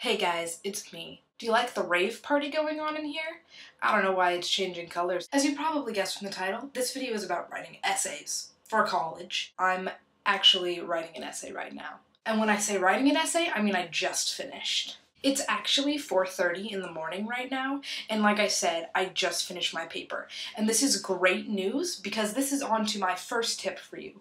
Hey guys, it's me. Do you like the rave party going on in here? I don't know why it's changing colors. As you probably guessed from the title, this video is about writing essays for college. I'm actually writing an essay right now. And when I say writing an essay, I mean I just finished. It's actually 4:30 in the morning right now, and like I said, I just finished my paper. And this is great news because this is on to my first tip for you.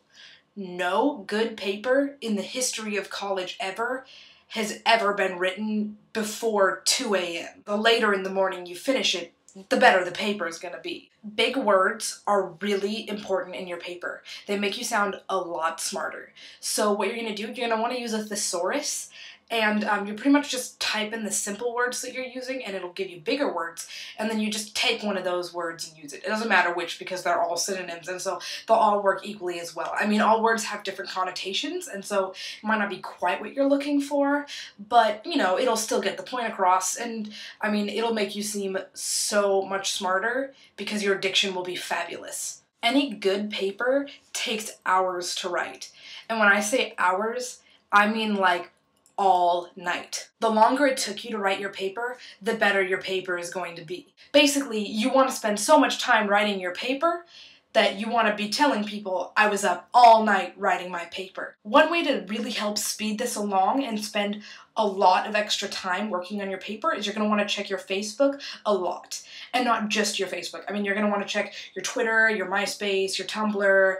No good paper in the history of college ever has ever been written before 2 a.m. The later in the morning you finish it, the better the paper is gonna be. Big words are really important in your paper. They make you sound a lot smarter. So what you're gonna do, you're gonna wanna use a thesaurus, and you pretty much just type in the simple words that you're using and it'll give you bigger words, and then you just take one of those words and use it. It doesn't matter which because they're all synonyms, and so they'll all work equally as well. I mean, all words have different connotations, and so it might not be quite what you're looking for, but you know, it'll still get the point across, and I mean, it'll make you seem so much smarter because your diction will be fabulous. Any good paper takes hours to write, and when I say hours, I mean like all night. The longer it took you to write your paper, the better your paper is going to be. Basically, you want to spend so much time writing your paper that you want to be telling people, I was up all night writing my paper. One way to really help speed this along and spend a lot of extra time working on your paper is you're going to want to check your Facebook a lot. And not just your Facebook. I mean, you're going to want to check your Twitter, your MySpace, your Tumblr,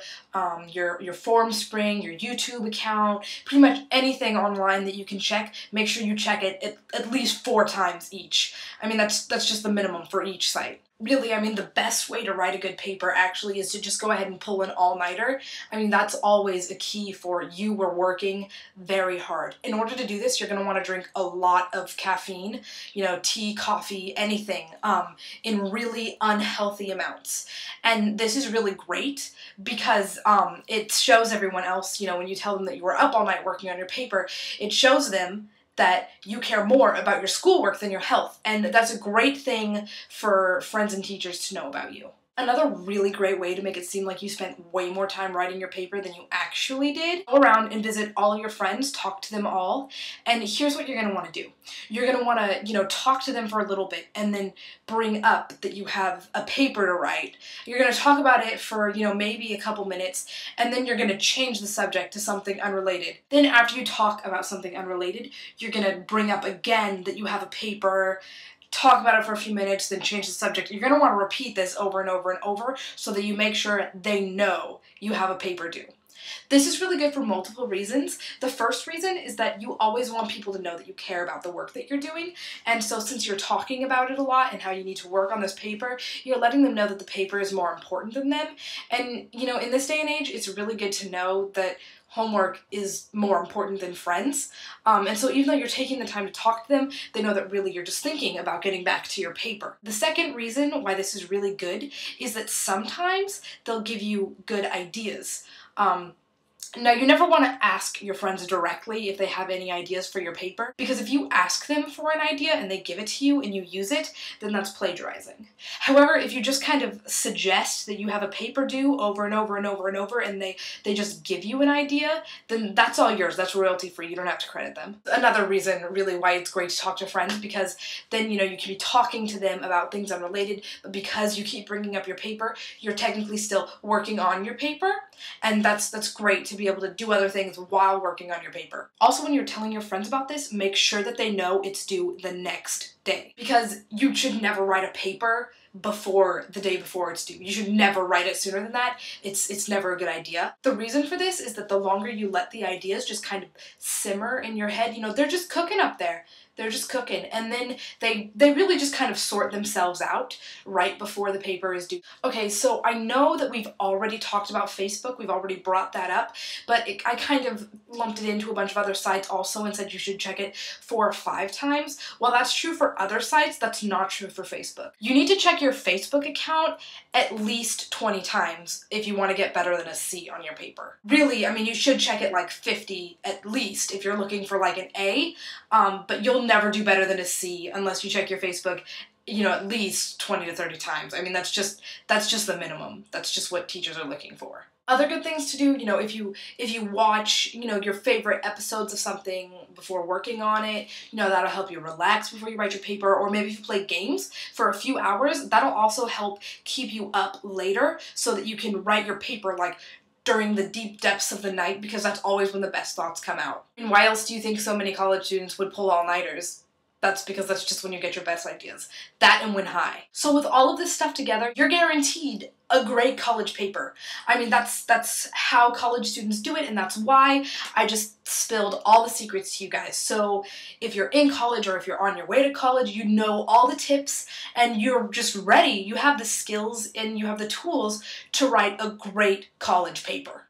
your Formspring, your YouTube account, pretty much anything online that you can check. Make sure you check it at least 4 times each. I mean, that's just the minimum for each site. Really, I mean, the best way to write a good paper actually is to just go ahead and pull an all-nighter. I mean, that's always a key for you were working very hard. In order to do this, you're going to want to drink a lot of caffeine, you know, tea, coffee, anything, in really unhealthy amounts. And this is really great because it shows everyone else, you know, when you tell them that you were up all night working on your paper, it shows them that you care more about your schoolwork than your health, and that's a great thing for friends and teachers to know about you. Another really great way to make it seem like you spent way more time writing your paper than you actually did, go around and visit all your friends, talk to them all, and here's what you're going to want to do. You're going to want to, you know, talk to them for a little bit and then bring up that you have a paper to write. You're going to talk about it for, you know, maybe a couple minutes, and then you're going to change the subject to something unrelated. Then after you talk about something unrelated, you're going to bring up again that you have a paper, talk about it for a few minutes, then change the subject. You're going to want to repeat this over and over and over so that you make sure they know you have a paper due. This is really good for multiple reasons. The first reason is that you always want people to know that you care about the work that you're doing, and so since you're talking about it a lot and how you need to work on this paper, you're letting them know that the paper is more important than them. And you know, in this day and age, it's really good to know that homework is more important than friends. And so even though you're taking the time to talk to them, they know that really you're just thinking about getting back to your paper. The second reason why this is really good is that sometimes they'll give you good ideas. Now, you never want to ask your friends directly if they have any ideas for your paper, because if you ask them for an idea and they give it to you and you use it, then that's plagiarizing. However, if you just kind of suggest that you have a paper due over and over and over and over and they just give you an idea, then that's all yours. That's royalty free. You don't have to credit them. Another reason really why it's great to talk to friends, because then, you know, you can be talking to them about things unrelated, but because you keep bringing up your paper, you're technically still working on your paper, and that's great to be able to do other things while working on your paper. Also, when you're telling your friends about this, make sure that they know it's due the next day, because you should never write a paper before the day before it's due. You should never write it sooner than that. It's never a good idea. The reason for this is that the longer you let the ideas just kind of simmer in your head, you know, they're just cooking up there. They're just cooking, and then they really just kind of sort themselves out right before the paper is due. Okay, so I know that we've already talked about Facebook, we've already brought that up, but I kind of lumped it into a bunch of other sites also and said you should check it 4 or 5 times. While that's true for other sites, that's not true for Facebook. You need to check your Facebook account at least 20 times if you want to get better than a C on your paper. Really, I mean, you should check it like 50 at least if you're looking for like an A, but you'll never do better than a C unless you check your Facebook, you know, at least 20 to 30 times. I mean, that's just the minimum. That's just what teachers are looking for. Other good things to do, you know, if you watch, you know, your favorite episodes of something before working on it, you know, that'll help you relax before you write your paper. Or maybe if you play games for a few hours, that'll also help keep you up later so that you can write your paper like during the deep depths of the night, because that's always when the best thoughts come out. And why else do you think so many college students would pull all-nighters? That's because that's just when you get your best ideas. That and when high. So with all of this stuff together, you're guaranteed a great college paper. I mean, that's how college students do it, and that's why I just spilled all the secrets to you guys. So if you're in college or if you're on your way to college, you know all the tips and you're just ready. You have the skills and you have the tools to write a great college paper.